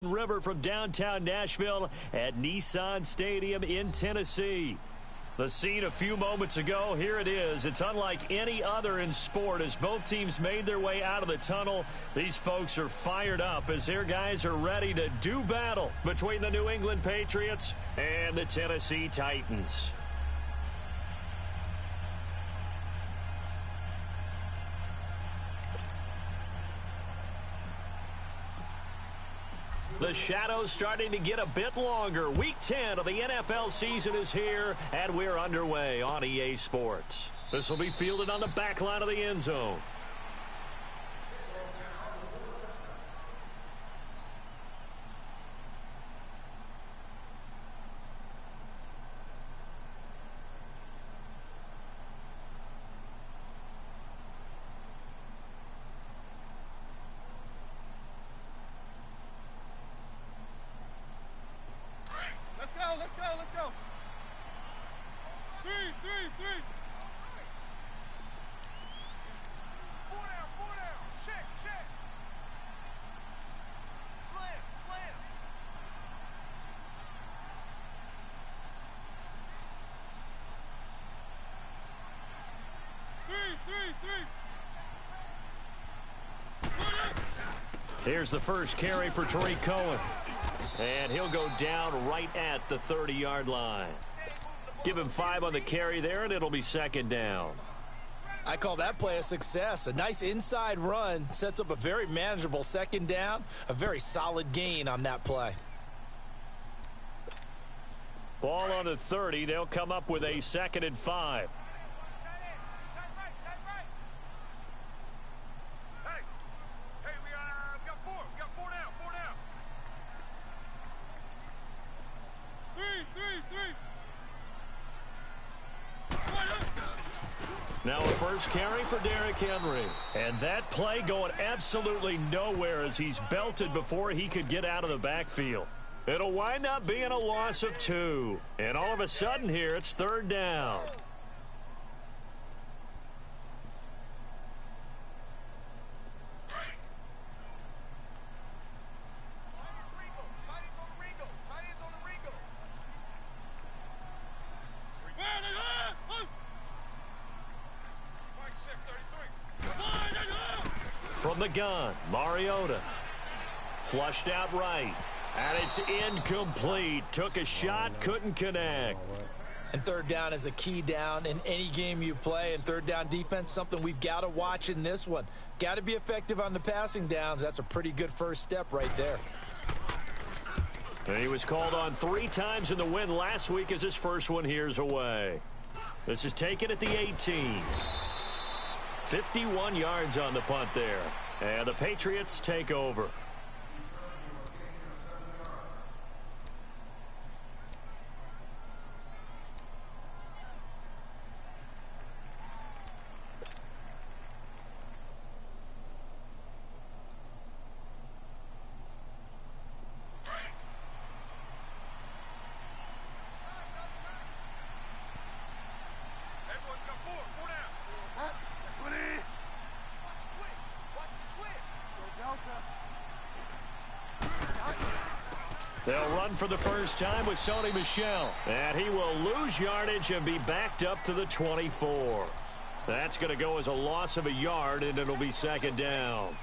River from downtown Nashville at Nissan Stadium in Tennessee. The scene a few moments ago, here it is. It's unlike any other in sport as both teams made their way out of the tunnel. These folks are fired up as their guys are ready to do battle between the New England Patriots and the Tennessee Titans. The shadows starting to get a bit longer. Week 10 of the NFL season is here, and we're underway on EA Sports. This will be fielded on the back line of the end zone. Let's go. Three. Four down. Check. Slam. Three. Here's the first carry for Tariq Cohen. And he'll go down right at the 30-yard line. Give him 5 on the carry there, and it'll be second down. I call that play a success. A nice inside run sets up a very manageable second down. A very solid gain on that play. Ball on the 30. They'll come up with a 2nd and 5. Hey, we got four. We got four down. Three. Now a first carry for Derrick Henry. And that play going absolutely nowhere as he's belted before he could get out of the backfield. It'll wind up being a loss of 2. And all of a sudden here, it's 3rd down. From the gun, Mariota. Flushed out right. And it's incomplete. Took a shot, couldn't connect. And 3rd down is a key down in any game you play. And 3rd down defense, something we've got to watch in this one. Got to be effective on the passing downs. That's a pretty good first step right there. And he was called on 3 times in the win last week as his first one here's away. This is taken at the 18. 51 yards on the punt there. And the Patriots take over. They'll run for the first time with Sony Michel. And he will lose yardage and be backed up to the 24. That's going to go as a loss of a yard, and it'll be 2nd down.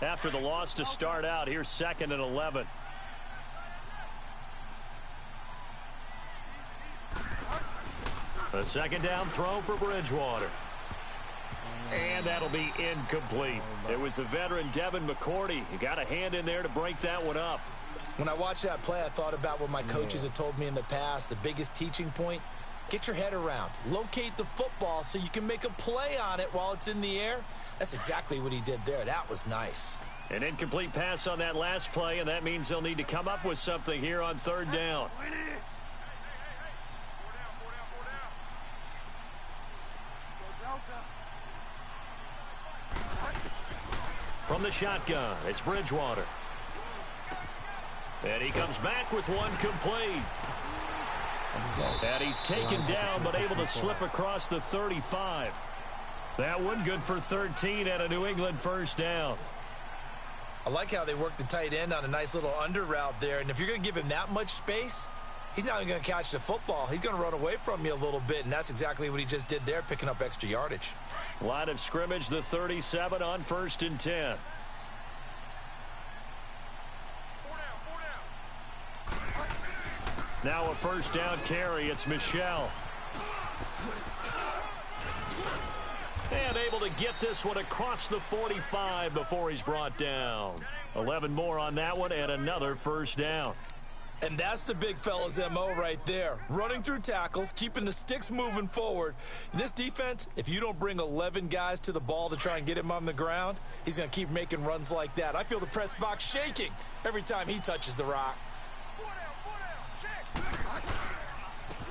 After the loss to start out, here's 2nd and 11. A 2nd down throw for Bridgewater. And that'll be incomplete. It was the veteran Devin McCourty. He got a hand in there to break that one up. When I watched that play, I thought about what my coaches had told me in the past. The biggest teaching point, get your head around. Locate the football so you can make a play on it while it's in the air. That's exactly what he did there. That was nice. An incomplete pass on that last play, and that means they'll need to come up with something here on 3rd down. From the shotgun, it's Bridgewater. And he comes back with one complete. And he's taken down but able to slip across the 35. That one good for 13 and a New England first down. I like how they work the tight end on a nice little under route there. And if you're going to give him that much space, he's not even going to catch the football. He's going to run away from you a little bit, and that's exactly what he just did there, picking up extra yardage. Line of scrimmage, the 37 on 1st and 10. Now a first down carry. It's Michel. And able to get this one across the 45 before he's brought down. 11 more on that one and another first down. And that's the big fella's MO right there. Running through tackles, keeping the sticks moving forward. This defense, if you don't bring 11 guys to the ball to try and get him on the ground, he's going to keep making runs like that. I feel the press box shaking every time he touches the rock.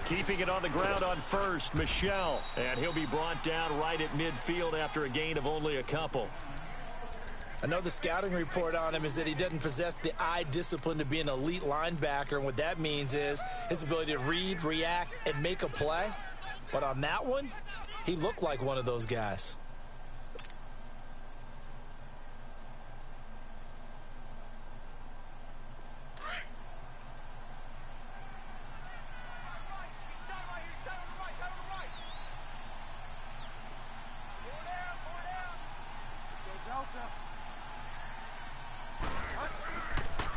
Keeping it on the ground on first, Michel. And he'll be brought down right at midfield after a gain of only a couple. I know the scouting report on him is that he doesn't possess the eye discipline to be an elite linebacker. And what that means is his ability to read, react, and make a play. But on that one, he looked like one of those guys.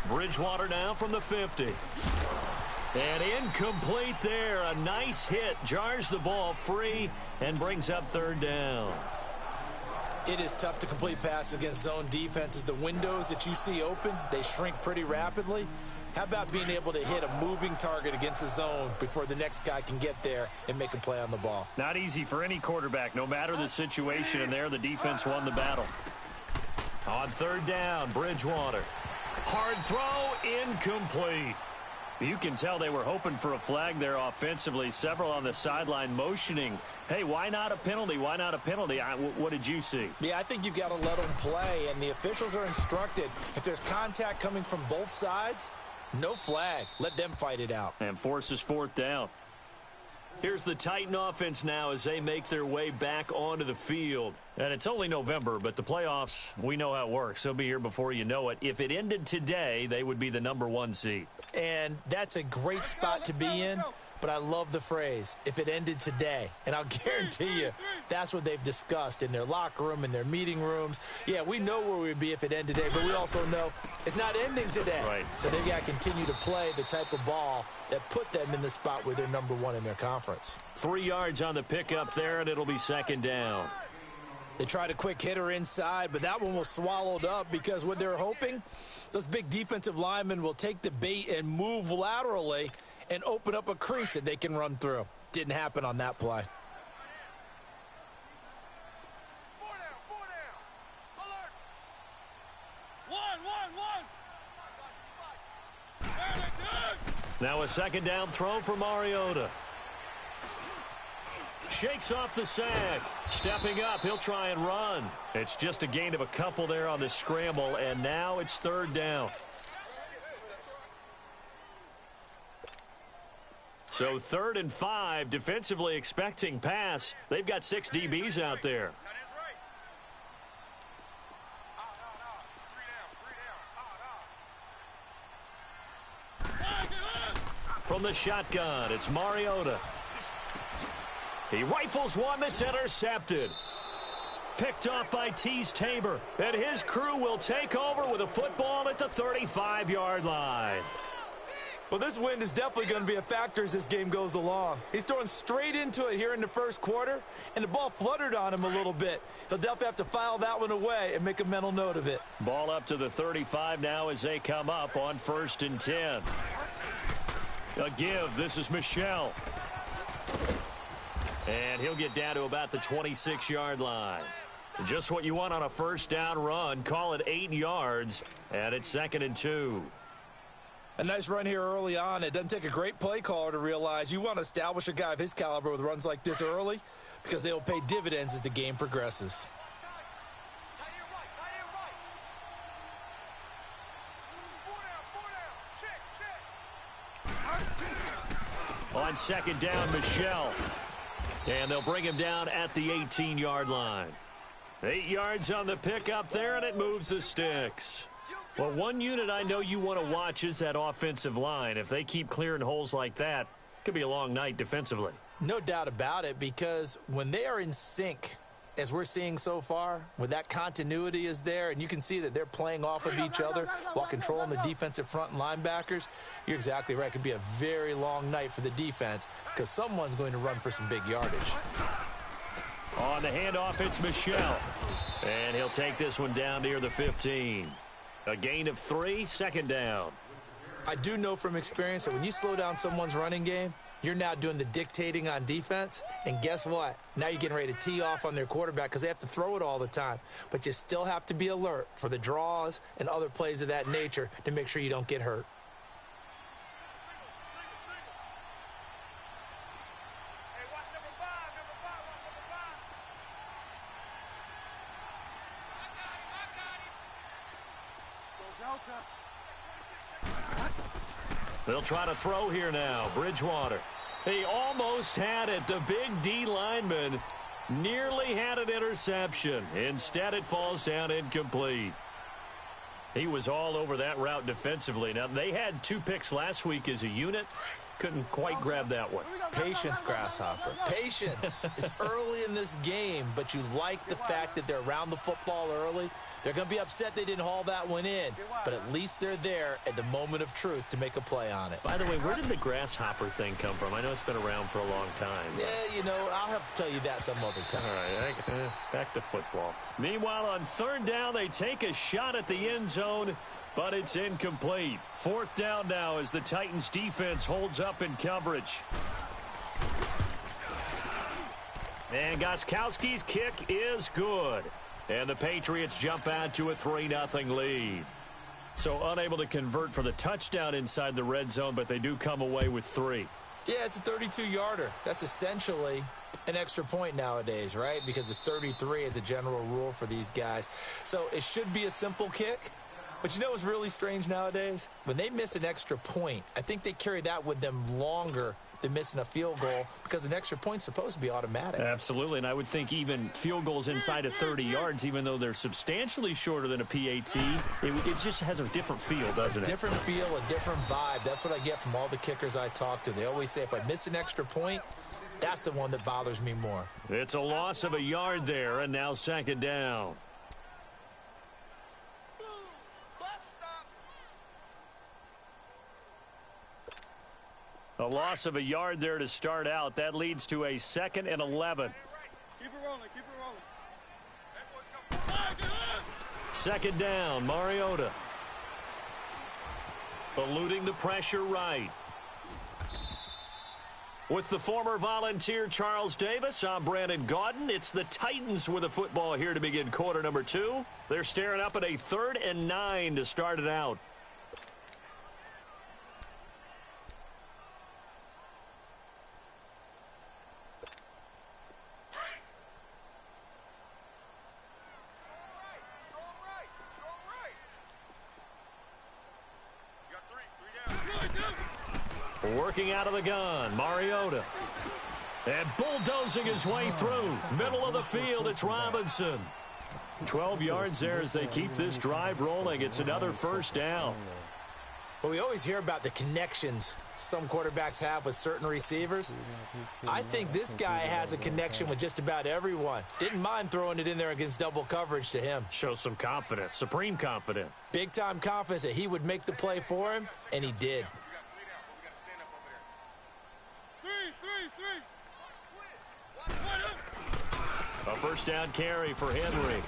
Bridgewater now from the 50. And incomplete there. A nice hit. Jars the ball free and brings up third down. It is tough to complete passes against zone defenses. The windows that you see open, they shrink pretty rapidly. How about being able to hit a moving target against a zone before the next guy can get there and make a play on the ball? Not easy for any quarterback, no matter the situation. And there, the defense won the battle. On third down, Bridgewater. Hard throw, incomplete. You can tell they were hoping for a flag there offensively. Several on the sideline motioning. Hey, why not a penalty? Why not a penalty? What did you see? Yeah, I think you've got to let them play, and the officials are instructed. If there's contact coming from both sides, no flag. Let them fight it out. And forces fourth down. Here's the Titan offense now as they make their way back onto the field. And it's only November, but the playoffs, we know how it works. They'll be here before you know it. If it ended today, they would be the #1 seed. And that's a great spot to be in, but I love the phrase, if it ended today. And I'll guarantee you that's what they've discussed in their locker room, in their meeting rooms. Yeah, we know where we'd be if it ended today, but we also know it's not ending today. Right. So they've got to continue to play the type of ball that put them in the spot where they're #1 in their conference. 3 yards on the pickup there, and it'll be second down. They tried a quick hitter inside, but that one was swallowed up because what they're hoping, those big defensive linemen will take the bait and move laterally and open up a crease that they can run through. Didn't happen on that play. Now a second down throw for Mariota. Shakes off the sack. Stepping up, he'll try and run. It's just a gain of a couple there on the scramble, and now it's third down. So 3rd and 5, defensively expecting pass. They've got 6 DBs out there. From the shotgun, it's Mariota. He rifles one that's intercepted. Picked off by Tease Tabor. And his crew will take over with a football at the 35-yard line. Well, this wind is definitely going to be a factor as this game goes along. He's throwing straight into it here in the first quarter, and the ball fluttered on him a little bit. He'll definitely have to file that one away and make a mental note of it. Ball up to the 35 now as they come up on 1st and 10. A give. This is Michel. And he'll get down to about the 26-yard line. Just what you want on a first down run. Call it 8 yards, and it's 2nd and 2. A nice run here early on. It doesn't take a great play caller to realize you want to establish a guy of his caliber with runs like this early because they will pay dividends as the game progresses. On 2nd down, Michel. And they'll bring him down at the 18-yard line. 8 yards on the pickup there, and it moves the sticks. Well, one unit I know you want to watch is that offensive line. If they keep clearing holes like that, it could be a long night defensively. No doubt about it, because when they are in sync, as we're seeing so far, when that continuity is there, and you can see that they're playing off of each other while controlling the defensive front and linebackers, you're exactly right. It could be a very long night for the defense because someone's going to run for some big yardage. On the handoff, it's Michel. And he'll take this one down near the 15. A gain of 3, second down. I do know from experience that when you slow down someone's running game, you're now doing the dictating on defense, and guess what? Now you're getting ready to tee off on their quarterback because they have to throw it all the time. But you still have to be alert for the draws and other plays of that nature to make sure you don't get hurt. Hey, watch number 5, watch number 5. Go Delta. They'll try to throw here now. Bridgewater. He almost had it. The big D lineman nearly had an interception. Instead, it falls down incomplete. He was all over that route defensively. Now, they had 2 picks last week as a unit. Couldn't quite grab that one. Patience, Grasshopper. Patience. It's early in this game, but you like the fact that they're around the football early. They're going to be upset they didn't haul that one in, but at least they're there at the moment of truth to make a play on it. By the way, where did the grasshopper thing come from? I know it's been around for a long time. Yeah, you know, I'll have to tell you that some other time. All right, back to football. Meanwhile, on third down, they take a shot at the end zone, but it's incomplete. Fourth down now as the Titans defense holds up in coverage. And Gostkowski's kick is good. And the Patriots jump out to a 3-0 lead. So unable to convert for the touchdown inside the red zone, but they do come away with 3. Yeah, it's a 32-yarder. That's essentially an extra point nowadays, right? Because it's 33 as a general rule for these guys. So it should be a simple kick. But you know what's really strange nowadays? When they miss an extra point, I think they carry that with them longer than missing a field goal because an extra point's supposed to be automatic. Absolutely, and I would think even field goals inside of 30 yards, even though they're substantially shorter than a PAT, it just has a different feel, doesn't it? A different feel, a different vibe. That's what I get from all the kickers I talk to. They always say if I miss an extra point, that's the one that bothers me more. It's a loss of a yard there, and now second down. A loss of a yard there to start out. That leads to a 2nd and 11. Keep it rolling, keep it rolling. Second down, Mariota. Eluding the pressure right. With the former Volunteer Charles Davis, I'm Brandon Gaudin. It's the Titans with a football here to begin quarter number 2. They're staring up at a 3rd and 9 to start it out. Working out of the gun, Mariota. And bulldozing his way through. Middle of the field, it's Robinson. 12 yards there as they keep this drive rolling. It's another first down. Well, we always hear about the connections some quarterbacks have with certain receivers. I think this guy has a connection with just about everyone. Didn't mind throwing it in there against double coverage to him. Shows some confidence, supreme confidence. Big-time confidence that he would make the play for him, and he did. A first down carry for Henry.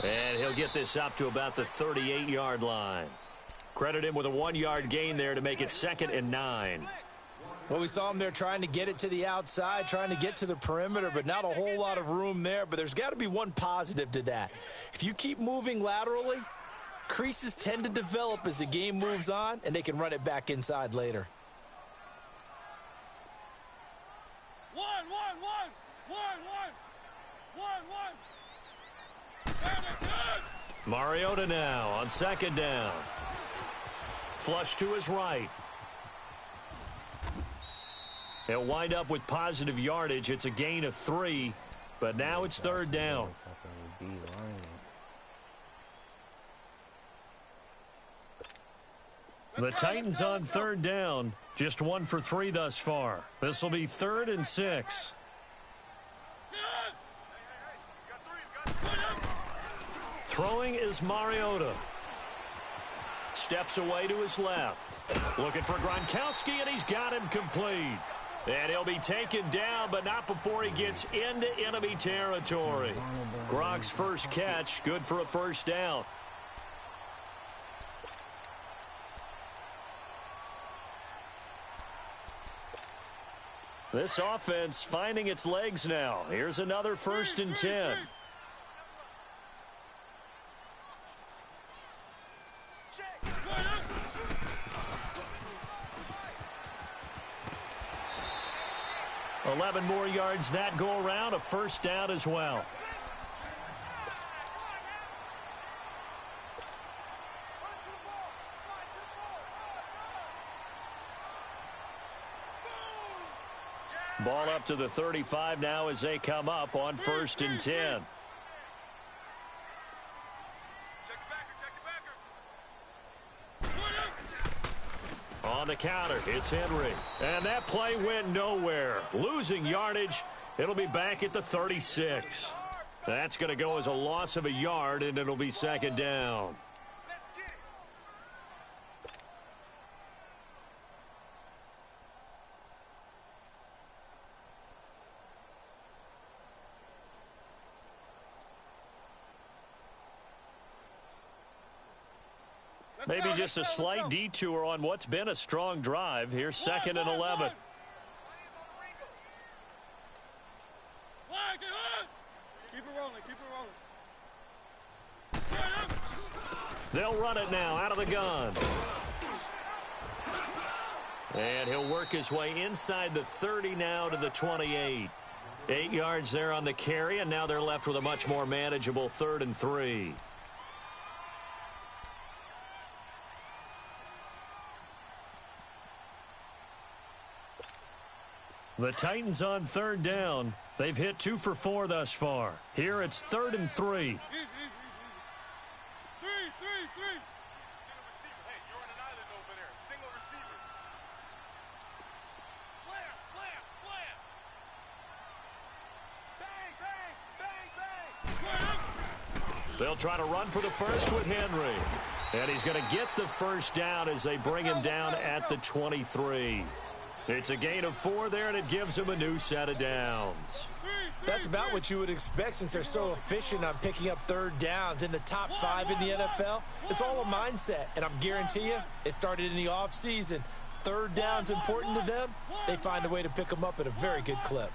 And he'll get this up to about the 38-yard line. Credit him with a 1-yard gain there to make it 2nd and 9. Well, we saw him there trying to get it to the outside, trying to get to the perimeter, but not a whole lot of room there. But there's got to be one positive to that. If you keep moving laterally, creases tend to develop as the game moves on, and they can run it back inside later. Mariota now on second down. Flush to his right. He'll wind up with positive yardage. It's a gain of 3, but now it's third down. The Titans on third down, just 1 for 3 thus far. This will be 3rd and 6. Throwing is Mariota. Steps away to his left. Looking for Gronkowski, and he's got him complete. And he'll be taken down, but not before he gets into enemy territory. Gronk's first catch, good for a first down. This offense finding its legs now. Here's another 1st and 10. $11 more yards that go around, a first down as well. Ball up to the 35 now as they come up on 1st and 10. On the counter, it's Henry. And that play went nowhere. Losing yardage. It'll be back at the 36. That's going to go as a loss of a yard, and it'll be 2nd down. Maybe just a slight detour on what's been a strong drive. Here's 2nd and 11. Keep it rolling, keep it rolling. They'll run it now out of the gun. And he'll work his way inside the 30 now to the 28. 8 yards there on the carry, and now they're left with a much more manageable 3rd and 3. The Titans on third down. They've hit 2 for 4 thus far. Here it's 3rd and 3. Three. Single receiver. Hey, you're on an island over there. Single receiver. Slam. Bang. They'll try to run for the first with Henry. And he's going to get the first down as they bring him down at the 23. It's a gain of 4 there, and it gives him a new set of downs. That's about what you would expect since they're so efficient on picking up 3rd downs. In the top 5 in the NFL, it's all a mindset. And I'm guarantee you, it started in the offseason. 3rd down's important to them. They find a way to pick them up at a very good clip.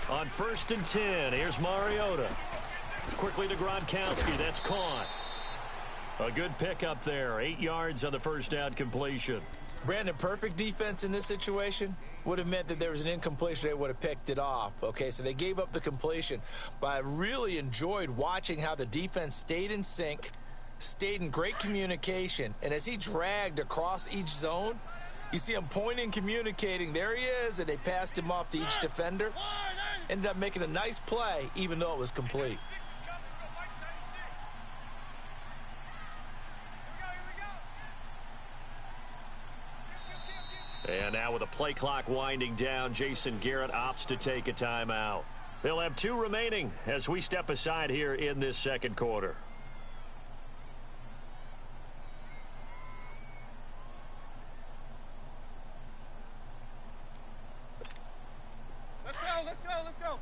On 1st and 10, here's Mariota. Quickly to Gronkowski. That's caught. A good pickup there. 8 yards on the first down completion. Brandon, perfect defense in this situation would have meant that there was an incompletion. They would have picked it off. Okay, so they gave up the completion. But I really enjoyed watching how the defense stayed in sync, stayed in great communication. And as he dragged across each zone, you see him pointing, communicating. There he is, and they passed him off to each defender. Ended up making a nice play, even though it was complete. And now with the play clock winding down, Jason Garrett opts to take a timeout. They'll have 2 remaining as we step aside here in this second quarter. Let's go.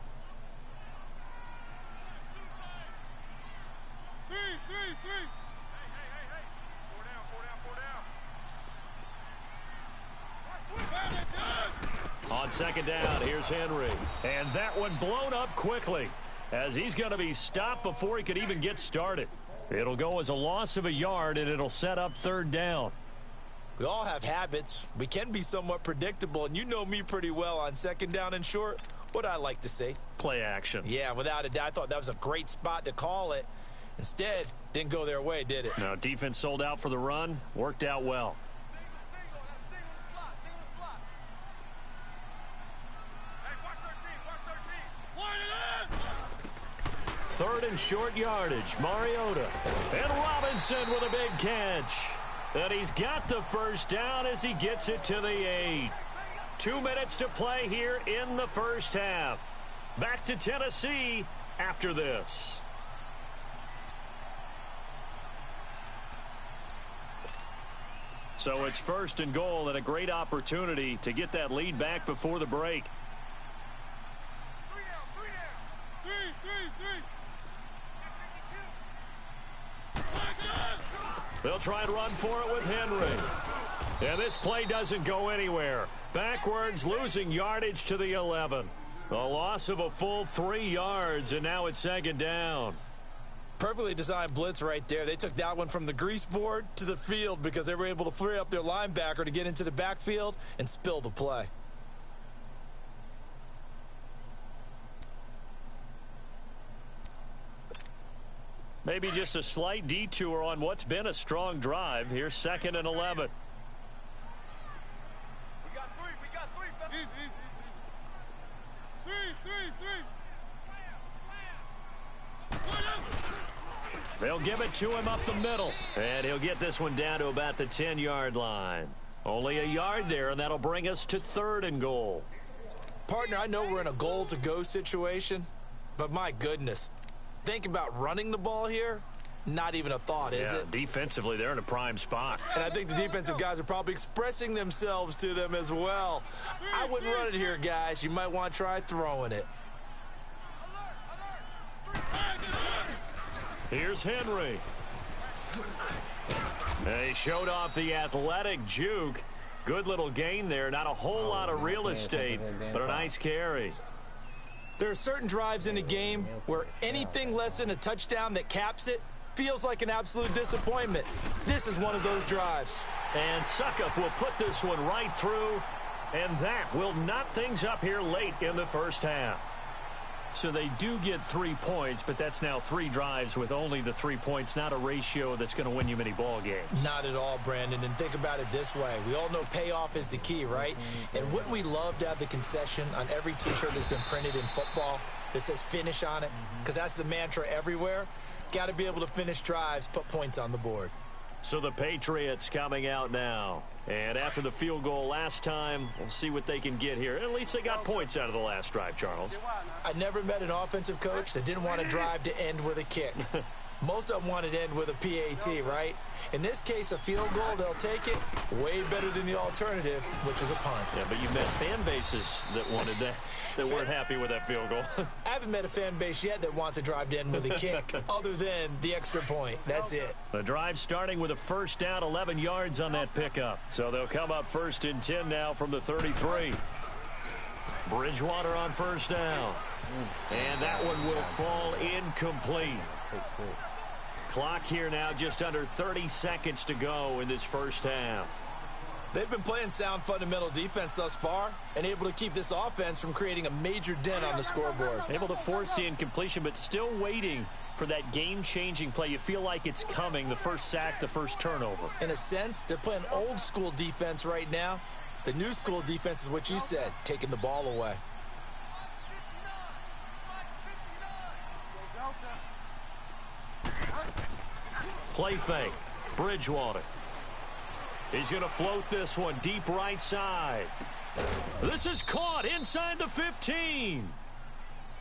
3. On 2nd down, here's Henry. And that one blown up quickly as he's going to be stopped before he could even get started. It'll go as a loss of a yard, and it'll set up 3rd down. We all have habits. We can be somewhat predictable, and you know me pretty well on 2nd down and short. What I like to say? Play action. Yeah, without a doubt. I thought that was a great spot to call it. Instead, Didn't go their way, did it? No, defense sold out for the run. Worked out well. Third and short yardage. Mariota. And Robinson with a big catch. And he's got the first down as he gets it to the 8. 2 minutes to play here in the first half. Back to Tennessee after this. So it's first and goal and a great opportunity to get that lead back before the break. They'll try and run for it with Henry. And this play doesn't go anywhere. Backwards, losing yardage to the 11. A loss of a full 3 yards, and now it's second down. Perfectly designed blitz right there. They took that one from the grease board to the field because they were able to free up their linebacker to get into the backfield and spill the play. Maybe just a slight detour on what's been a strong drive. Here's second and 11. We got three, fella. Easy. Three. They'll give it to him up the middle. And he'll get this one down to about the 10-yard line. Only a yard there, and that'll bring us to third and goal. Partner, I know we're in a goal-to-go situation, but my goodness. Think about running the ball here. Not even a thought, is it? Defensively, they're in a prime spot. And I think the defensive guys are probably expressing themselves to them as well. I wouldn't run it here, guys. You might want to try throwing it. Here's Henry. And he showed off the athletic juke. Good little gain there. Not a whole lot of real estate, but a nice carry. There are certain drives in a game where anything less than a touchdown that caps it feels like an absolute disappointment. This is one of those drives. And Suckup will put this one right through, and that will knot things up here late in the first half. So they do get 3 points, but that's now 3 drives with only the 3 points, not a ratio that's going to win you many ball games. Not at all, Brandon, and think about it this way. We all know payoff is the key, right? And wouldn't we love to have the concession on every T-shirt that's been printed in football that says finish on it? Because that's the mantra everywhere. Got to be able to finish drives, put points on the board. So the Patriots coming out now. And after the field goal last time, we'll see what they can get here. At least they got points out of the last drive, Charles. I never met an offensive coach that didn't want to drive to end with a kick. Most of them wanted to end with a PAT, right? In this case, a field goal, they'll take it. Way better than the alternative, which is a punt. Yeah, but you met fan bases that wanted that, that weren't happy with that field goal. I haven't met a fan base yet that wants to drive to end with a kick, other than the extra point. That's it. The drive starting with a first down, 11 yards on that pickup. So they'll come up first and 10 now from the 33. Bridgewater on first down. And that one will fall incomplete. Clock here now, just under 30 seconds to go in this first half. They've been playing sound fundamental defense thus far and able to keep this offense from creating a major dent on the scoreboard. Able to force the incompletion, but still waiting for that game-changing play. You feel like it's coming, the first sack, the first turnover. In a sense, they're playing old-school defense right now. The new school defense is what you said, taking the ball away. Play fake. Bridgewater. He's going to float this one deep right side. This is caught inside the 15.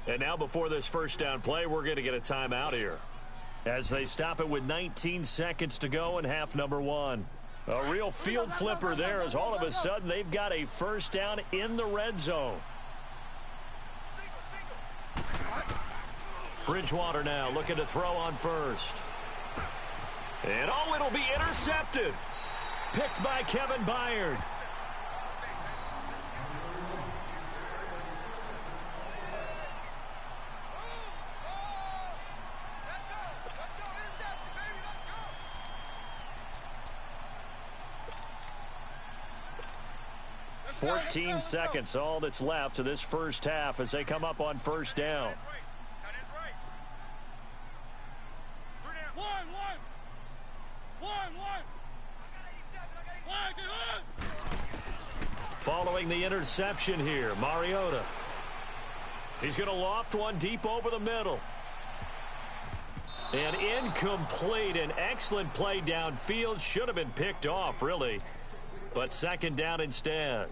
And now before this first down play, we're going to get a timeout here as they stop it with 19 seconds to go in half number 1. A real field flipper there as all of a sudden they've got a first down in the red zone. Bridgewater now looking to throw on first. And oh, it'll be intercepted. Picked by Kevin Byard. Let's go. 14 seconds, all that's left to this first half as they come up on first down. Tight end's right. 3 down. One. following the interception here. Mariota. He's going to loft one deep over the middle. And incomplete. An excellent play downfield. Should have been picked off, really. But second down instead.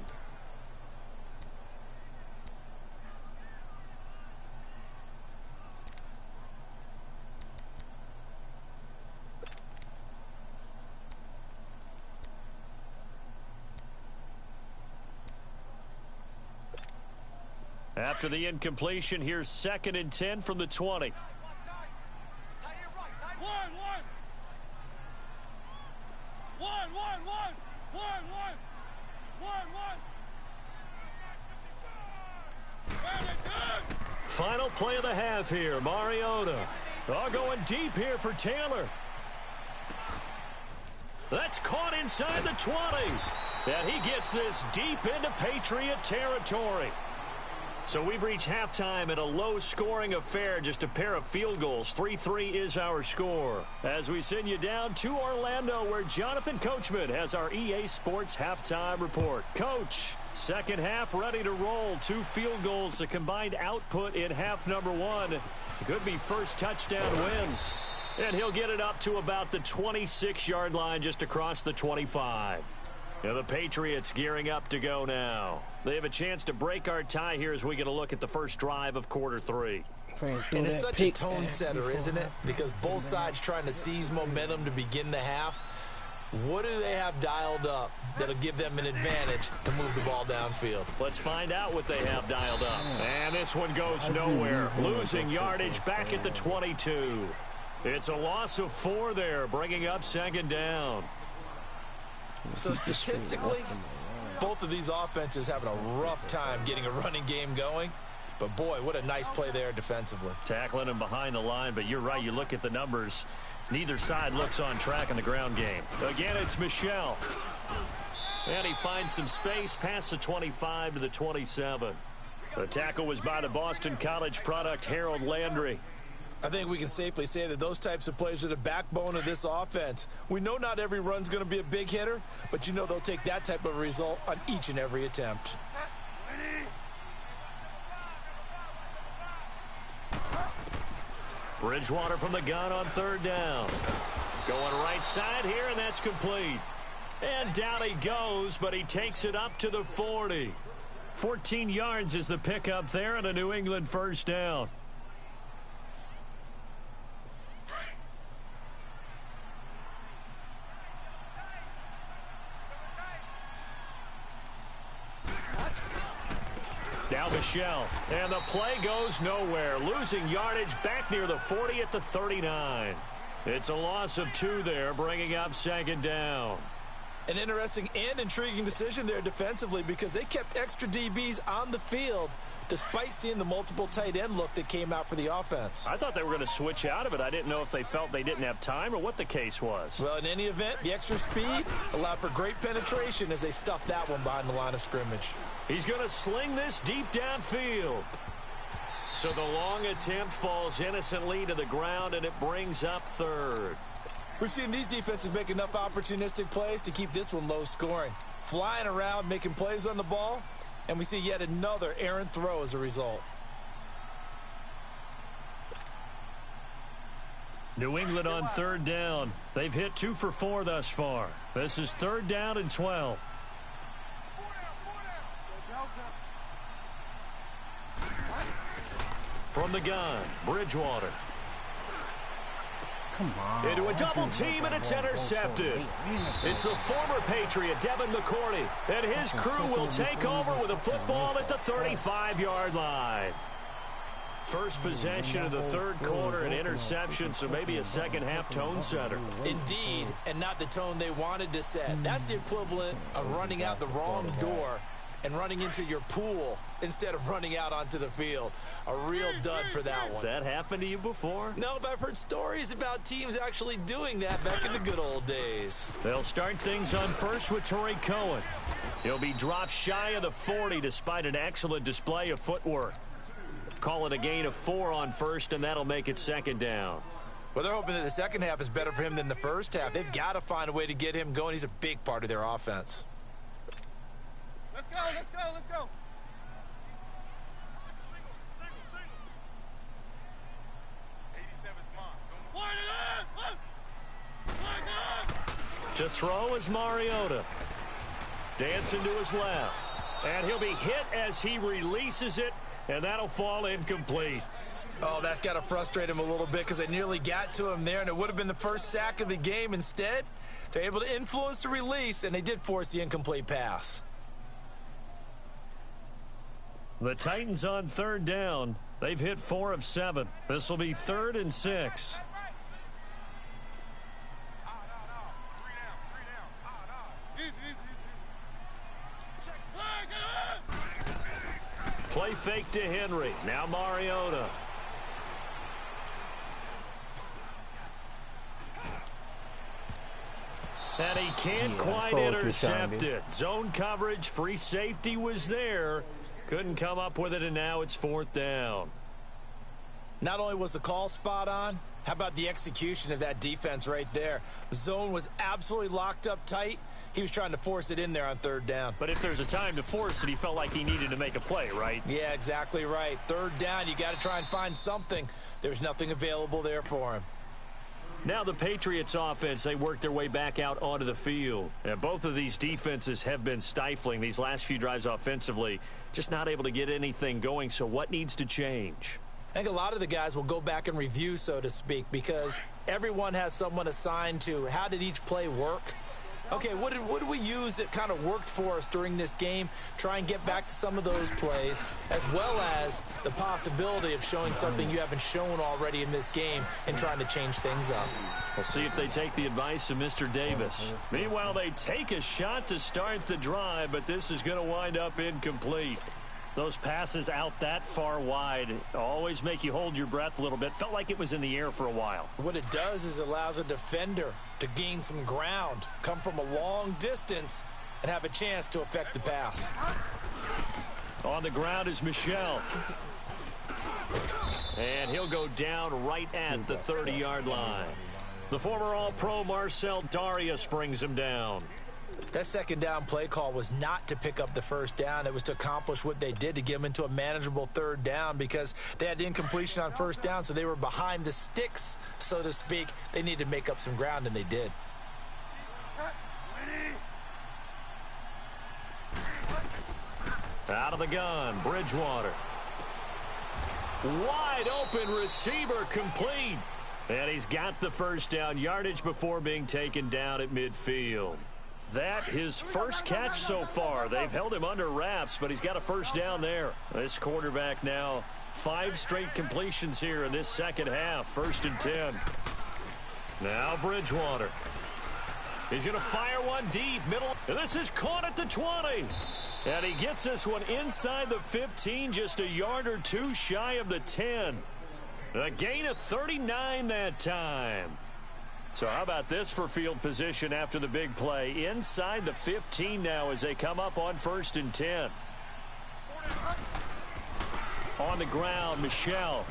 After the incompletion, here's 2nd and 10 from the 20. Final play of the half here. Mariota. Oh, going deep here for Taylor. That's caught inside the 20. And he gets this deep into Patriot territory. So we've reached halftime at a low-scoring affair, just a pair of field goals. 3-3 is our score. As we send you down to Orlando, where Jonathan Coachman has our EA Sports halftime report. Coach, second half ready to roll. 2 field goals, the combined output in half number 1. Could be first touchdown wins. And he'll get it up to about the 26-yard line, just across the 25. Now the Patriots gearing up to go now. They have a chance to break our tie here as we get a look at the first drive of quarter 3. And it's such a tone setter, isn't it? Because both sides trying to seize momentum to begin the half. What do they have dialed up that'll give them an advantage to move the ball downfield? Let's find out what they have dialed up. And this one goes nowhere. Losing yardage back at the 22. It's a loss of 4 there, bringing up second down. So statistically, both of these offenses having a rough time getting a running game going. But, boy, what a nice play there defensively. Tackling him behind the line, but you're right. You look at the numbers. Neither side looks on track in the ground game. Again, it's Michel. And he finds some space past the 25 to the 27. The tackle was by the Boston College product, Harold Landry. I think we can safely say that those types of plays are the backbone of this offense. We know not every run's going to be a big hitter, but you know they'll take that type of result on each and every attempt. Bridgewater from the gun on third down. Going right side here, and that's complete. And down he goes, but he takes it up to the 40. 14 yards is the pickup there, and a New England first down. Now Michel, and the play goes nowhere. Losing yardage back near the 40 at the 39. It's a loss of 2 there, bringing up second down. An interesting and intriguing decision there defensively because they kept extra DBs on the field despite seeing the multiple tight end look that came out for the offense. I thought they were going to switch out of it. I didn't know if they felt they didn't have time or what the case was. Well, in any event, the extra speed allowed for great penetration as they stuffed that one behind the line of scrimmage. He's going to sling this deep downfield. So the long attempt falls innocently to the ground, and it brings up third. We've seen these defenses make enough opportunistic plays to keep this one low scoring. Flying around, making plays on the ball, and we see yet another errant throw as a result. New England on third down. They've hit 2 for 4 thus far. This is third down and 12. From the gun, Bridgewater. Come on. Into a double team, and it's intercepted. It's the former Patriot, Devin McCourty, and his crew will take over with a football at the 35-yard line. First possession of the third quarter, an interception, so maybe a second-half tone setter. Indeed, and not the tone they wanted to set. That's the equivalent of running out the wrong door and running into your pool instead of running out onto the field. A real dud for that one. Has that happened to you before? No, but I've heard stories about teams actually doing that back in the good old days. They'll start things on first with Torrey Cohen. He'll be dropped shy of the 40 despite an excellent display of footwork. Call it a gain of 4 on first, and that'll make it second down. Well, they're hoping that the second half is better for him than the first half. They've got to find a way to get him going. He's a big part of their offense. Let's go, let's go, let's go. Single. 87's mine. Line it up! Line it up! To throw is Mariota. Dancing to his left. And he'll be hit as he releases it, and that'll fall incomplete. Oh, that's got to frustrate him a little bit because they nearly got to him there, and it would have been the first sack of the game. Instead, they're able to influence the release, and they did force the incomplete pass. The Titans on third down. They've hit 4 of 7. This will be 3rd and 6. Play fake to Henry. Now Mariota. And he can't quite intercept it. Zone coverage, free safety was there. Couldn't come up with it, and now it's 4th down. Not only was the call spot on, how about the execution of that defense right there? The zone was absolutely locked up tight. He was trying to force it in there on 3rd down. But if there's a time to force it, he felt like he needed to make a play, right? Yeah, exactly right. 3rd down, you got to try and find something. There's nothing available there for him. Now the Patriots offense, they work their way back out onto the field. And both of these defenses have been stifling these last few drives offensively. Just not able to get anything going, so what needs to change? I think a lot of the guys will go back and review, so to speak, because everyone has someone assigned to how did each play work. Okay, what did we use that kind of worked for us during this game? Try and get back to some of those plays, as well as the possibility of showing something you haven't shown already in this game and trying to change things up. We'll see if they take the advice of Mr. Davis. Meanwhile, they take a shot to start the drive, but this is going to wind up incomplete. Those passes out that far wide always make you hold your breath a little bit. Felt like it was in the air for a while. What it does is allows a defender to gain some ground, come from a long distance, and have a chance to affect the pass. On the ground is Michel. And he'll go down right at the 30-yard line. The former All-Pro Marcel Darius brings him down. That 2nd down play call was not to pick up the 1st down. It was to accomplish what they did, to get them into a manageable 3rd down, because they had the incompletion on 1st down, so they were behind the sticks, so to speak. They needed to make up some ground, and they did. Out of the gun, Bridgewater. Wide open receiver, complete. And he's got the 1st down, yardage before being taken down at midfield. That his first catch so far. They've held him under wraps, but he's got a 1st down there. This quarterback now 5 straight completions here in this 2nd half. 1st and 10. Now Bridgewater. He's going to fire one deep, middle. And this is caught at the 20. And he gets this one inside the 15, just a yard or 2 shy of the 10. A gain of 39 that time. So how about this for field position after the big play? Inside the 15 now as they come up on 1st and 10. On the ground, Michel.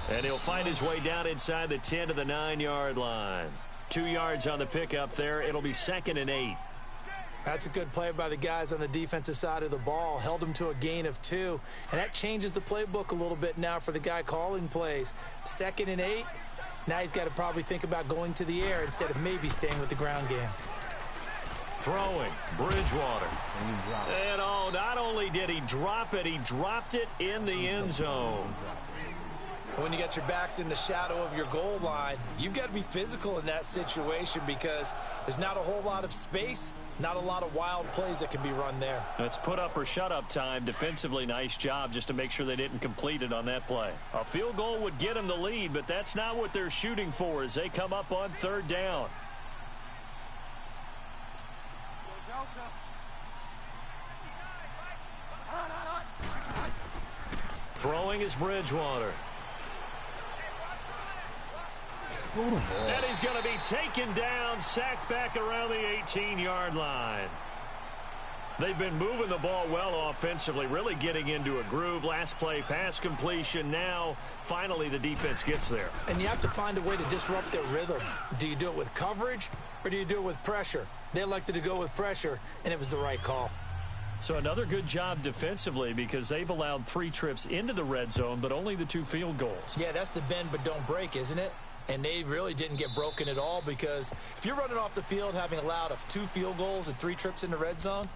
And he'll find his way down inside the 10 to the 9-yard line. 2 yards on the pickup there. It'll be 2nd and 8. That's a good play by the guys on the defensive side of the ball. Held him to a gain of 2. And that changes the playbook a little bit now for the guy calling plays. 2nd and 8. Now he's got to probably think about going to the air instead of maybe staying with the ground game. Throwing, Bridgewater. And oh, not only did he drop it, he dropped it in the end zone. When you got your backs in the shadow of your goal line, you've got to be physical in that situation because there's not a whole lot of space, not a lot of wild plays that can be run there. It's put up or shut up time. Defensively, nice job just to make sure they didn't complete it on that play. A field goal would get them the lead, but that's not what they're shooting for as they come up on 3rd down. Throwing is Bridgewater. And he's going to be taken down, sacked back around the 18-yard line. They've been moving the ball well offensively, really getting into a groove. Last play, pass completion. Now, finally, the defense gets there. And you have to find a way to disrupt their rhythm. Do you do it with coverage or do you do it with pressure? They elected to go with pressure, and it was the right call. So another good job defensively because they've allowed 3 trips into the red zone, but only the 2 field goals. Yeah, that's the bend but don't break, isn't it? And they really didn't get broken at all because if you're running off the field having allowed 2 field goals and 3 trips in the red zone,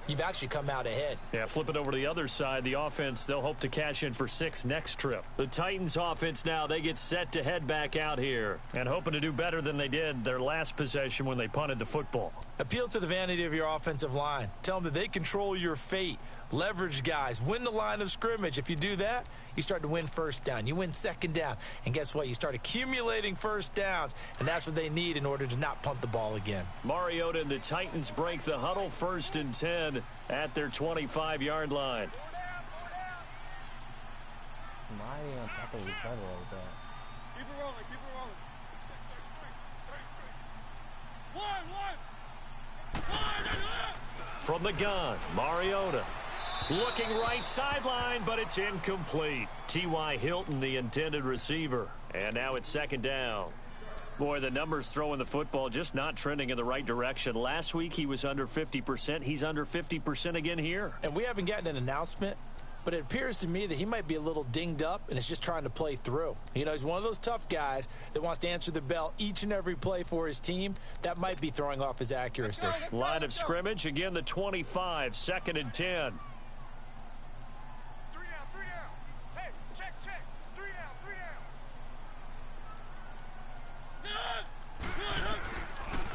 you've actually come out ahead. Yeah, flip it over to the other side. The offense, they'll hope to cash in for 6 next trip. The Titans offense now, they get set to head back out here and hoping to do better than they did their last possession when they punted the football. Appeal to the vanity of your offensive line. Tell them that they control your fate. Leverage guys. Win the line of scrimmage. If you do that, you start to win first down. You win second down. And guess what? You start accumulating first downs. And that's what they need in order to not punt the ball again. Mariota and the Titans break the huddle 1st and 10 at their 25-yard line. I thought we tried it like that. Keep it rolling, keep it rolling. From the gun, Mariota. Looking right sideline, but it's incomplete. T.Y. Hilton, the intended receiver. And now it's 2nd down. Boy, the numbers throwing the football just not trending in the right direction. Last week he was under 50%. He's under 50% again here. And we haven't gotten an announcement, but it appears to me that he might be a little dinged up and is just trying to play through. You know, he's one of those tough guys that wants to answer the bell each and every play for his team. That might be throwing off his accuracy. Line of scrimmage, again the 25, 2nd and 10. 3 down, 3 down. Hey, check. 3 down, 3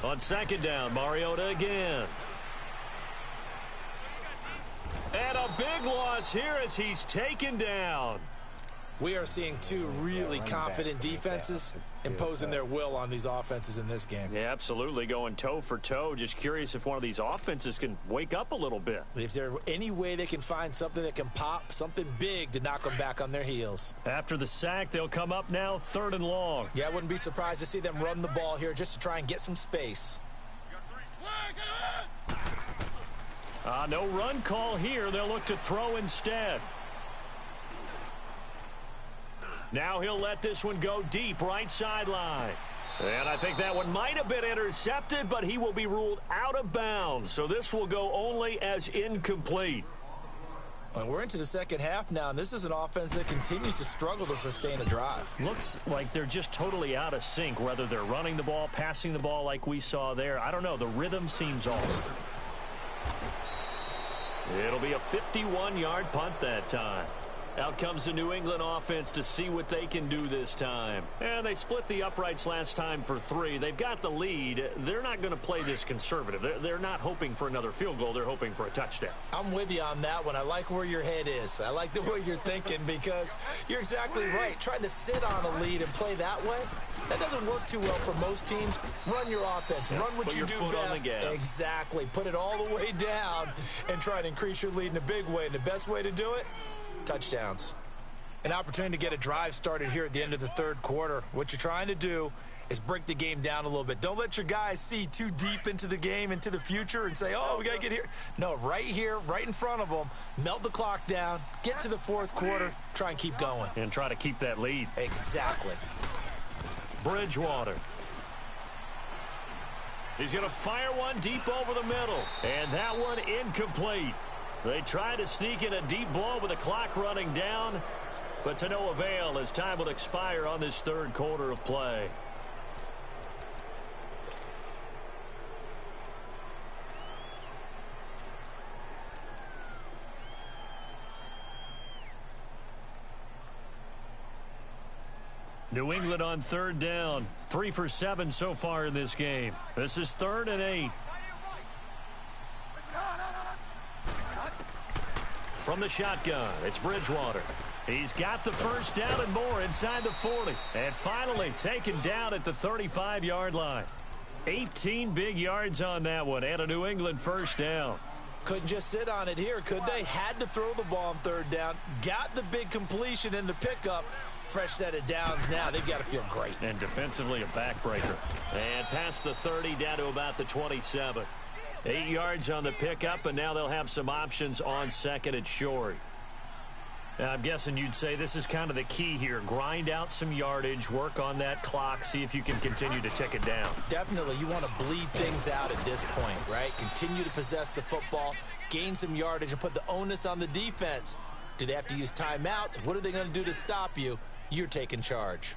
down. On 2nd down, Mariota again. And a big loss here as he's taken down. We are seeing 2 really confident defenses imposing their will on these offenses in this game. Yeah, absolutely, going toe for toe. Just curious if one of these offenses can wake up a little bit. If there's any way they can find something that can pop, something big to knock them back on their heels. After the sack, they'll come up now 3rd and long. Yeah, I wouldn't be surprised to see them run the ball here just to try and get some space. No run call here. They'll look to throw instead. Now he'll let this one go deep, right sideline. And I think that one might have been intercepted, but he will be ruled out of bounds. So this will go only as incomplete. Well, we're into the second half now, and this is an offense that continues to struggle to sustain a drive. Looks like they're just totally out of sync, whether they're running the ball, passing the ball like we saw there. I don't know. The rhythm seems off. It'll be a 51-yard punt that time. Out comes the New England offense to see what they can do this time. And they split the uprights last time for 3. They've got the lead. They're not going to play this conservative. They're not hoping for another field goal. They're hoping for a touchdown. I'm with you on that one. I like where your head is. I like the way you're thinking because you're exactly right. Trying to sit on a lead and play that way, that doesn't work too well for most teams. Run your offense. Run what you do best. Exactly. Put it all the way down and try to increase your lead in a big way. And the best way to do it, touchdowns. An opportunity to get a drive started here at the end of the 3rd quarter. What you're trying to do is break the game down a little bit. Don't let your guys see too deep into the game, into the future, and say, oh, we got to get here. No, right here, right in front of them, melt the clock down, get to the 4th quarter, try and keep going. And try to keep that lead. Exactly. Bridgewater. He's going to fire one deep over the middle. And that one incomplete. They try to sneak in a deep ball with the clock running down, but to no avail as time will expire on this 3rd quarter of play. New England on 3rd down. 3 for 7 so far in this game. This is 3rd and 8. From the shotgun, it's Bridgewater. He's got the first down and more inside the 40. And finally taken down at the 35-yard line. 18 big yards on that one and a New England first down. Couldn't just sit on it here, could they? Had to throw the ball on 3rd down. Got the big completion in the pickup. Fresh set of downs now. They've got to feel great. And defensively a backbreaker. And past the 30 down to about the 27. 8 yards on the pickup, and now they'll have some options on 2nd and short. Now, I'm guessing you'd say this is kind of the key here. Grind out some yardage, work on that clock, see if you can continue to tick it down. Definitely. You want to bleed things out at this point, right? Continue to possess the football. gain some yardage, and put the onus on the defense. Do they have to use timeouts? What are they going to do to stop you? You're taking charge.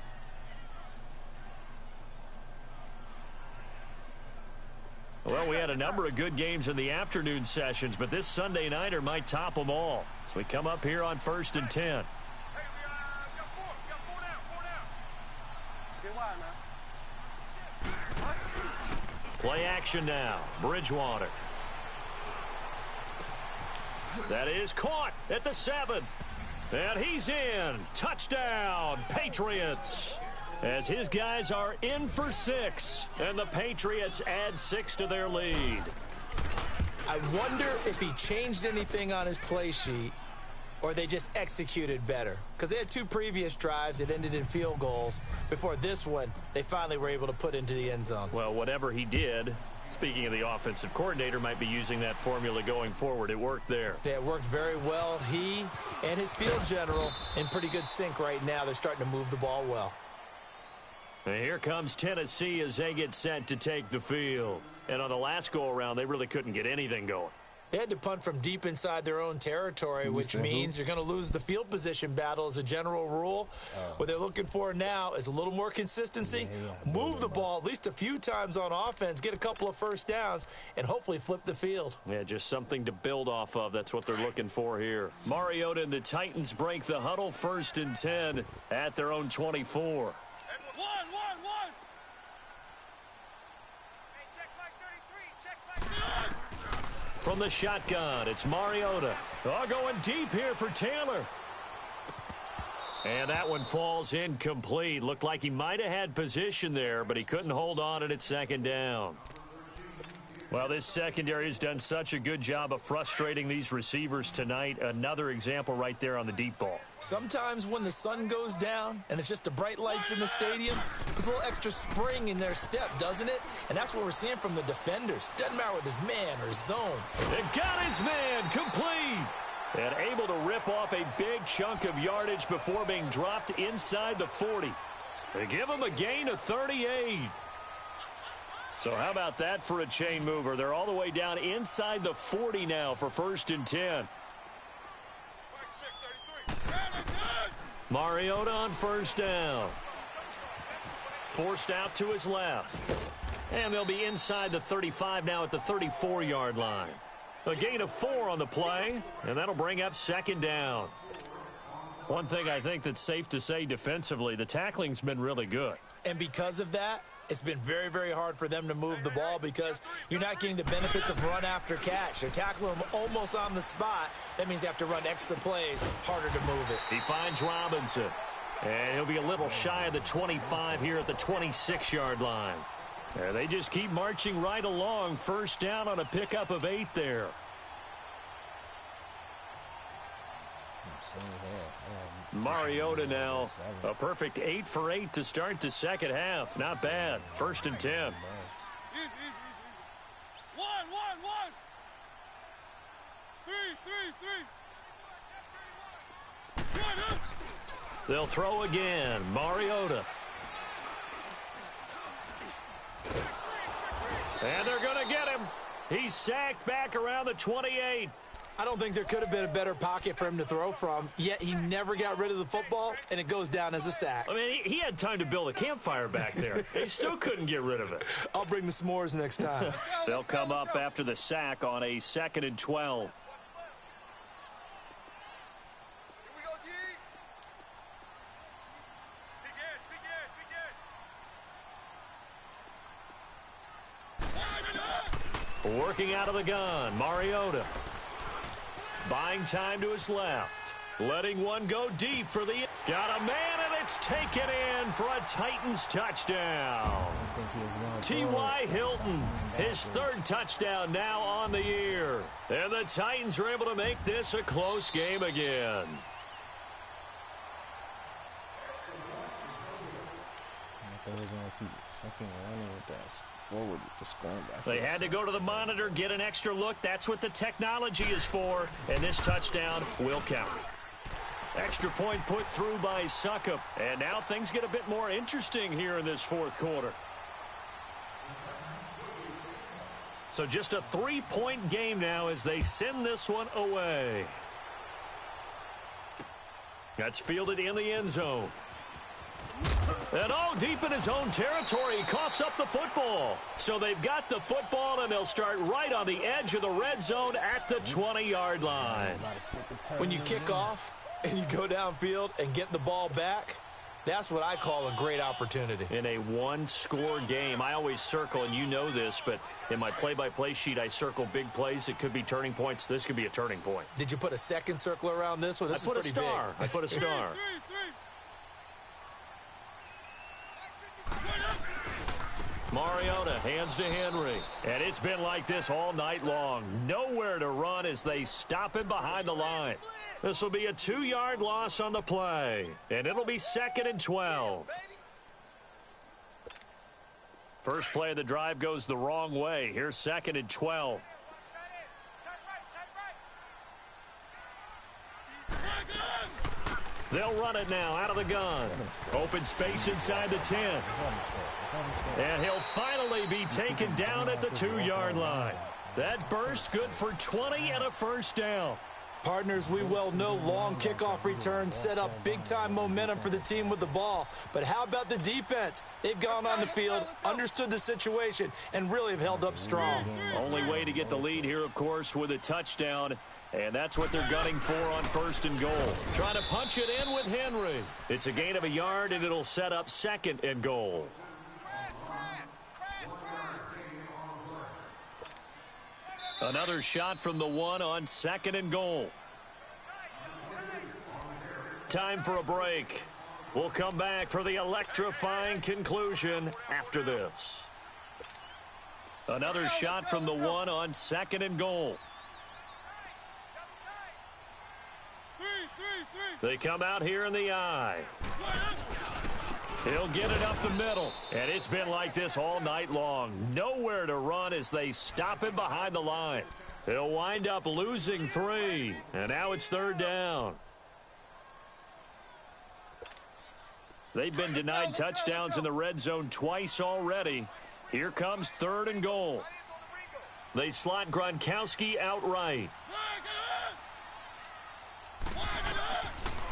Well, we had a number of good games in the afternoon sessions, but this Sunday nighter might top them all. So we come up here on 1st and 10. Hey, we got four. We got four down. Get wide, man. Play action now. Bridgewater. That is caught at the 7. And he's in. Touchdown, Patriots. As his guys are in for 6. And the Patriots add 6 to their lead. I wonder if he changed anything on his play sheet or they just executed better. Because they had 2 previous drives that ended in field goals. Before this one, they finally were able to put into the end zone. Well, whatever he did, speaking of the offensive coordinator, might be using that formula going forward. It worked there. Yeah, it worked very well. He and his field general in pretty good sync right now. They're starting to move the ball well. And here comes Tennessee as they get set to take the field. And on the last go-around, they really couldn't get anything going. They had to punt from deep inside their own territory, which means you're going to lose the field position battle as a general rule. What they're looking for now is a little more consistency, move the ball at least a few times on offense, get a couple of first downs, and hopefully flip the field. Yeah, just something to build off of. That's what they're looking for here. Mariota and the Titans break the huddle 1st and 10 at their own 24. One. Hey, check back 33. Check back. From the shotgun, it's Mariota. Oh, going deep here for Taylor. And that one falls incomplete. Looked like he might have had position there, but he couldn't hold on at 2nd down. Well, this secondary has done such a good job of frustrating these receivers tonight. Another example right there on the deep ball. Sometimes when the sun goes down and it's just the bright lights in the stadium, there's a little extra spring in their step, doesn't it? And that's what we're seeing from the defenders. Doesn't matter whether it's man or zone. And got his man complete. And able to rip off a big chunk of yardage before being dropped inside the 40. They give him a gain of 38. So how about that for a chain mover? They're all the way down inside the 40 now for 1st and 10. Mariota on 1st down. Forced out to his left. And they'll be inside the 35 now at the 34-yard line. A gain of 4 on the play, and that'll bring up 2nd down. One thing I think that's safe to say defensively, the tackling's been really good. And because of that, it's been very, very hard for them to move the ball because you're not getting the benefits of run after catch. They're tackling them almost on the spot. That means they have to run extra plays, harder to move it. He finds Robinson, and he'll be a little shy of the 25 here at the 26-yard line. And they just keep marching right along. 1st down on a pickup of 8 there. Mariota now, a perfect 8 for 8 to start the 2nd half. Not bad. 1st and 10. Easy. One. 3. They'll throw again. Mariota. And they're going to get him. He's sacked back around the 28. I don't think there could have been a better pocket for him to throw from, yet he never got rid of the football, and it goes down as a sack. I mean, he had time to build a campfire back there. He still couldn't get rid of it. I'll bring the s'mores next time. They'll come up after the sack on a 2nd and 12. Here we go, G. Big edge. Working out of the gun, Mariota. Buying time to his left. Letting one go deep for the... Got a man, and it's taken in for a Titans touchdown. T.Y. Hilton, his 3rd touchdown now on the year. And the Titans are able to make this a close game again. They had to go to the monitor, get an extra look. That's what the technology is for. And this touchdown will count. Extra point put through by Succop. And now things get a bit more interesting here in this 4th quarter. So just a 3-point game now as they send this one away. That's fielded in the end zone. And deep in his own territory, he coughs up the football. So they've got the football, and they'll start right on the edge of the red zone at the 20-yard line. When you kick off and you go downfield and get the ball back, that's what I call a great opportunity. In a one-score game, I always circle, and you know this, but in my play-by-play sheet, I circle big plays. It could be turning points. This could be a turning point. Did you put a second circle around this one? This is pretty big. I put a star. Mariota hands to Henry. And it's been like this all night long. Nowhere to run as they stop him behind the line. This will be a 2-yard loss on the play. And it'll be 2nd and 12. First play of the drive goes the wrong way. Here's 2nd and 12. They'll run it now out of the gun. Open space inside the 10. And he'll finally be taken down at the 2-yard line. That burst good for 20 and a first down. Partners, we well know long kickoff returns set up big-time momentum for the team with the ball. But how about the defense? They've gone on the field, understood the situation, and really have held up strong. Only way to get the lead here, of course, with a touchdown. And that's what they're gunning for on 1st and goal. Trying to punch it in with Henry. It's a gain of a yard, and it'll set up 2nd and goal. Another shot from the 1 on 2nd and goal. Time for a break. We'll come back for the electrifying conclusion after this. Another shot from the 1 on 2nd and goal. They come out here in the eye. He'll get it up the middle. And it's been like this all night long. Nowhere to run as they stop him behind the line. He'll wind up losing 3. And now it's 3rd down. They've been denied touchdowns in the red zone twice already. Here comes 3rd and goal. They slot Gronkowski outright.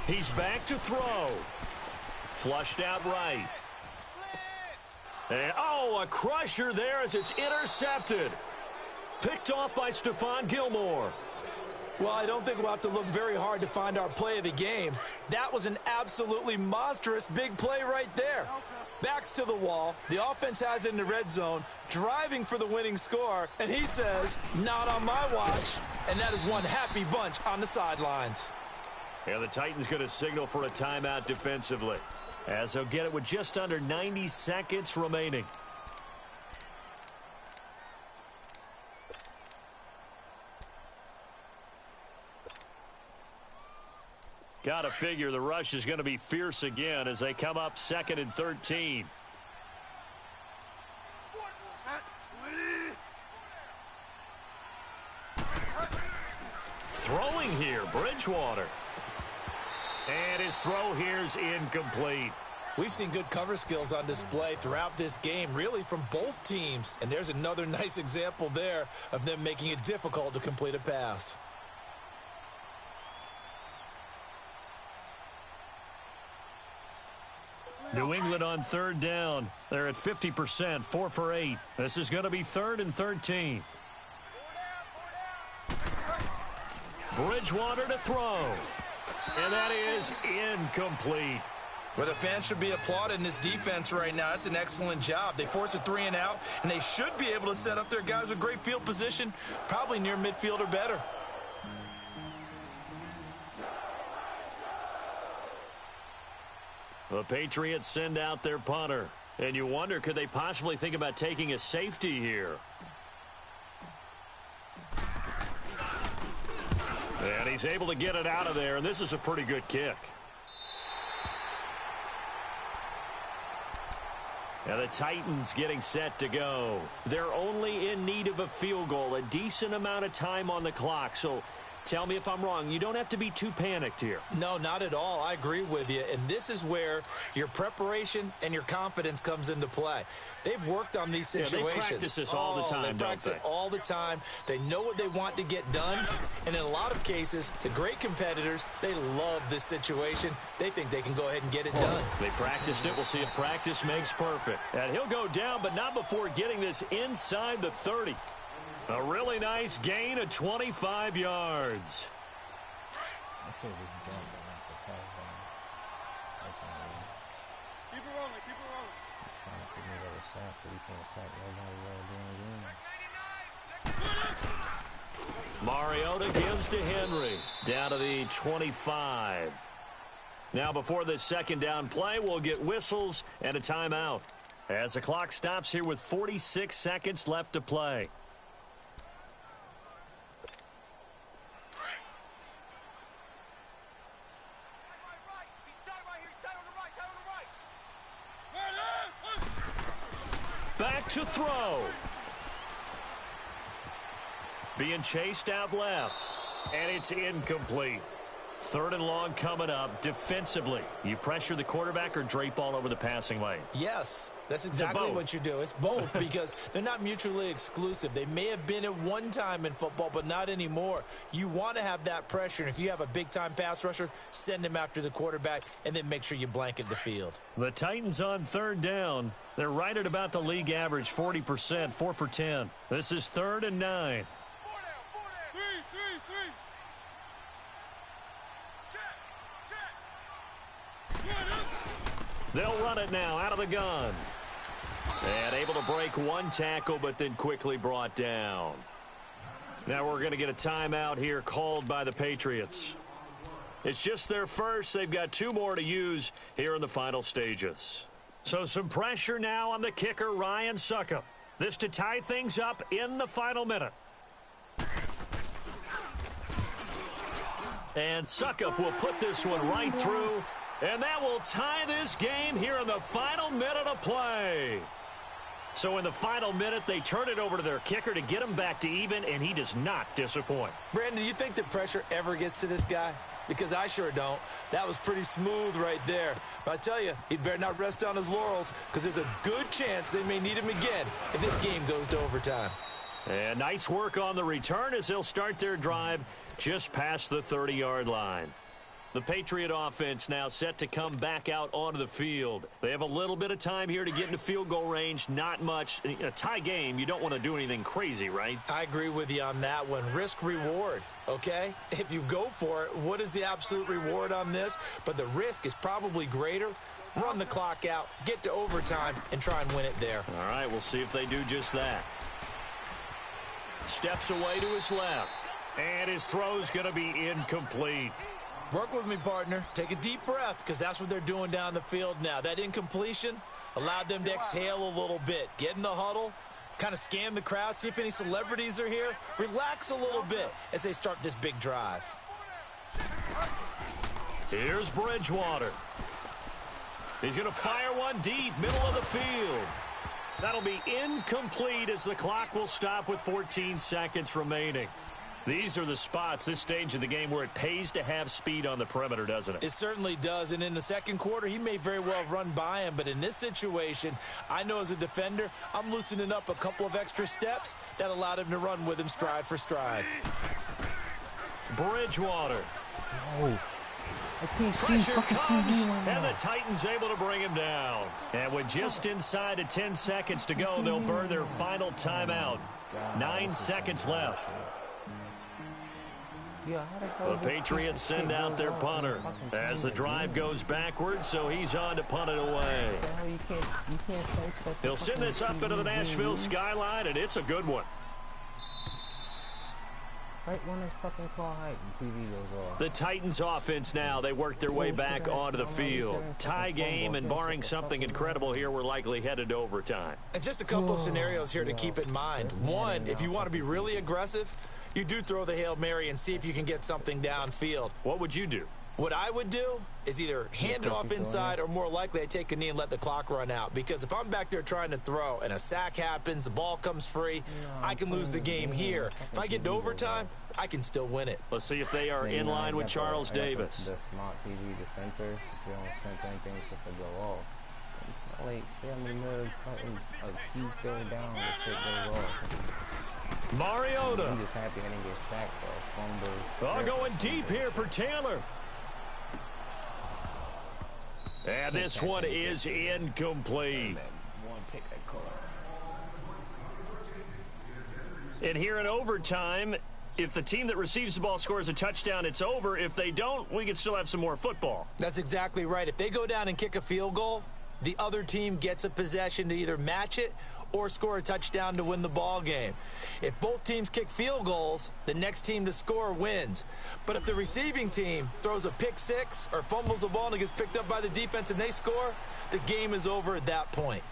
He's back to throw. Flushed out right. And, a crusher there as it's intercepted. Picked off by Stephon Gilmore. Well, I don't think we'll have to look very hard to find our play of the game. That was an absolutely monstrous big play right there. Backs to the wall. The offense has it in the red zone, driving for the winning score. And he says, not on my watch. And that is one happy bunch on the sidelines. And the Titans going to signal for a timeout defensively, as they'll get it with just under 90 seconds remaining. Got to figure the rush is going to be fierce again as they come up 2nd and 13. Throwing here, Bridgewater. And his throw here's incomplete. We've seen good cover skills on display throughout this game, really from both teams. And there's another nice example there of them making it difficult to complete a pass. New England on 3rd down. They're at 50%, 4 for 8. This is going to be 3rd and 13. Bridgewater to throw. And that is incomplete. Well, the fans should be applauding this defense right now. That's an excellent job. They force a 3 and out, and they should be able to set up their guys with great field position, probably near midfield or better. The Patriots send out their punter. And you wonder, could they possibly think about taking a safety here? And he's able to get it out of there, and this is a pretty good kick. And the Titans getting set to go. They're only in need of a field goal, a decent amount of time on the clock. So Tell me if I'm wrong. You don't have to be too panicked here. No, not at all. I agree with you. And this is where your preparation and your confidence comes into play. They've worked on these situations. Yeah, they practice this all the time, They practice it all the time. They know what they want to get done. And in a lot of cases, the great competitors, they love this situation. They think they can go ahead and get it done. They practiced it. We'll see if practice makes perfect. And he'll go down, but not before getting this inside the 30. A really nice gain of 25 yards. Keep it rolling, keep it rolling. Mariota gives to Henry. Down to the 25. Now before this second down play, we'll get whistles and a timeout. As the clock stops here with 46 seconds left to play. Back to throw. Being chased out left. And it's incomplete. 3rd and long coming up. Defensively, you pressure the quarterback or drape all over the passing lane? Yes, that's exactly what you do. It's both because they're not mutually exclusive. They may have been at one time in football, but not anymore. You want to have that pressure. And if you have a big-time pass rusher, send him after the quarterback and then make sure you blanket the field. The Titans on 3rd down. They're right at about the league average, 40%, 4 for 10. This is 3rd and 9. They'll run it now out of the gun. And able to break one tackle, but then quickly brought down. Now we're going to get a timeout here called by the Patriots. It's just their first. They've got 2 more to use here in the final stages. So some pressure now on the kicker, Ryan Succop. This to tie things up in the final minute. And Succop will put this one right through. And that will tie this game here in the final minute of play. So in the final minute, they turn it over to their kicker to get him back to even, and he does not disappoint. Brandon, do you think the pressure ever gets to this guy? Because I sure don't. That was pretty smooth right there. But I tell you, he better not rest on his laurels because there's a good chance they may need him again if this game goes to overtime. And nice work on the return as they'll start their drive just past the 30-yard line. The Patriot offense now set to come back out onto the field. They have a little bit of time here to get into field goal range. Not much. In a tie game, you don't want to do anything crazy, right? I agree with you on that one. Risk-reward, okay? If you go for it, what is the absolute reward on this? But the risk is probably greater. Run the clock out, get to overtime, and try and win it there. All right, we'll see if they do just that. Steps away to his left. And his throw's going to be incomplete. Work with me, partner. Take a deep breath because that's what they're doing down the field now. That incompletion allowed them to exhale a little bit. Get in the huddle, kind of scan the crowd, see if any celebrities are here. Relax a little bit as they start this big drive. Here's Bridgewater. He's going to fire one deep, middle of the field. That'll be incomplete as the clock will stop with 14 seconds remaining. These are the spots, this stage of the game, where it pays to have speed on the perimeter, doesn't it? It certainly does, and in the second quarter, he may very well run by him, but in this situation, I know as a defender, I'm loosening up a couple of extra steps that allowed him to run with him stride for stride. Bridgewater. Oh, I can't see fucking TV right now. And the Titans able to bring him down. And with just inside of 10 seconds to go, they'll burn their final timeout. 9 seconds left. The Patriots send out their punter as the drive goes backwards, so he's on to punt it away. He'll send this up into the Nashville skyline, and it's a good one. Right when it's fucking call height and TV goes off. The Titans offense now, they work their way back onto the field. Tie game, and barring something incredible here, we're likely headed to overtime. And just a couple of scenarios here to keep in mind. One, if you want to be really aggressive, you do throw the Hail Mary and see if you can get something downfield. What would you do? What I would do is either hand it off inside or more likely I take a knee and let the clock run out. Because if I'm back there trying to throw and a sack happens, the ball comes free, I can lose the game here. If I get to overtime, I can still win it. Let's see if they are in line with Charles Davis. The smart TV, the sensors, if you don't sense anything, it's just to go off. Like, stay in the middle, a few throw down, the shit goes off. Mariota. I'm just happy I didn't get sacked or fumbled. Going deep here for Taylor. And this one is incomplete. And here in overtime, if the team that receives the ball scores a touchdown, it's over. If they don't, we can still have some more football. That's exactly right. If they go down and kick a field goal, the other team gets a possession to either match it or score a touchdown to win the ball game. If both teams kick field goals, the next team to score wins. But if the receiving team throws a pick six or fumbles the ball and it gets picked up by the defense and they score, the game is over at that point.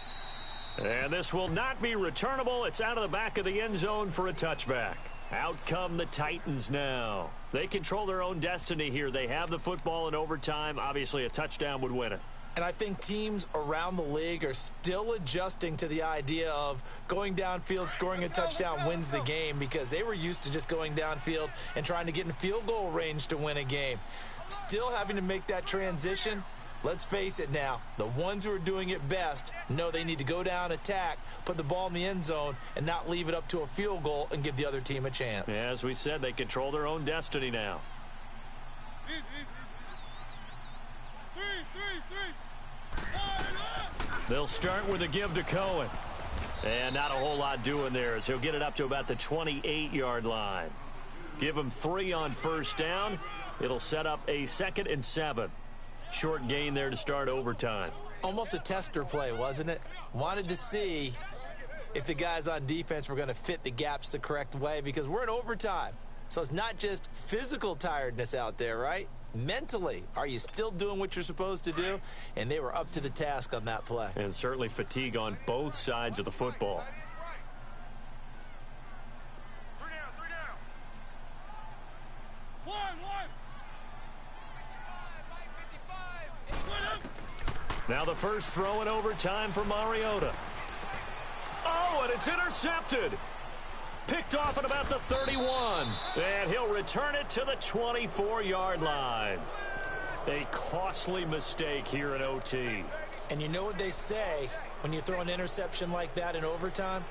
And this will not be returnable. It's out of the back of the end zone for a touchback. Out come the Titans now. They control their own destiny here. They have the football in overtime. Obviously, a touchdown would win it. And I think teams around the league are still adjusting to the idea of going downfield, scoring a touchdown wins the game, because they were used to just going downfield and trying to get in field goal range to win a game. Still having to make that transition. Let's face it now, the ones who are doing it best know they need to go down, attack, put the ball in the end zone, and not leave it up to a field goal and give the other team a chance. Yeah, as we said, they control their own destiny now. They'll start with a give to Cohen. And not a whole lot doing there as he'll get it up to about the 28-yard line. Give him 3 on first down. It'll set up a 2nd and 7. Short gain there to start overtime. Almost a tester play, wasn't it? Wanted to see if the guys on defense were going to fit the gaps the correct way, because we're in overtime. So it's not just physical tiredness out there, right? Mentally, are you still doing what you're supposed to do? And they were up to the task on that play. And certainly fatigue on both sides of the football. Now the first throw in overtime for Mariota. Oh, and it's intercepted. Picked off at about the 31. And he'll return it to the 24-yard line. A costly mistake here in OT. And you know what they say when you throw an interception like that in overtime?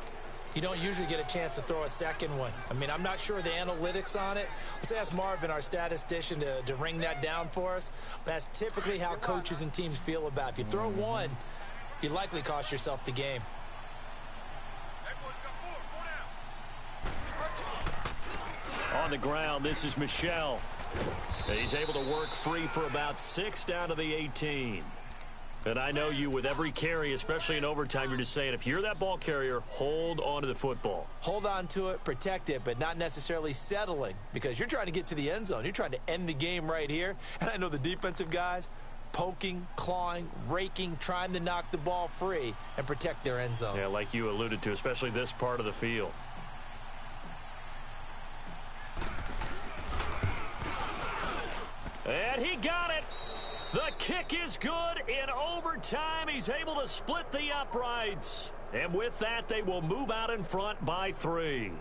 You don't usually get a chance to throw a second one. I mean, I'm not sure the analytics on it. Let's ask Marvin, our statistician, to ring that down for us. That's typically how coaches and teams feel about it. If you throw one, you likely cost yourself the game. On the ground, this is Michel. He's able to work free for about 6 down to the 18. And I know you, with every carry, especially in overtime, you're just saying, if you're that ball carrier, hold on to the football. Hold on to it, protect it, but not necessarily settling, because you're trying to get to the end zone. You're trying to end the game right here. And I know the defensive guys poking, clawing, raking, trying to knock the ball free and protect their end zone. Yeah, like you alluded to, especially this part of the field. And he got it. The kick is good. In overtime, he's able to split the uprights. And with that, they will move out in front by 3.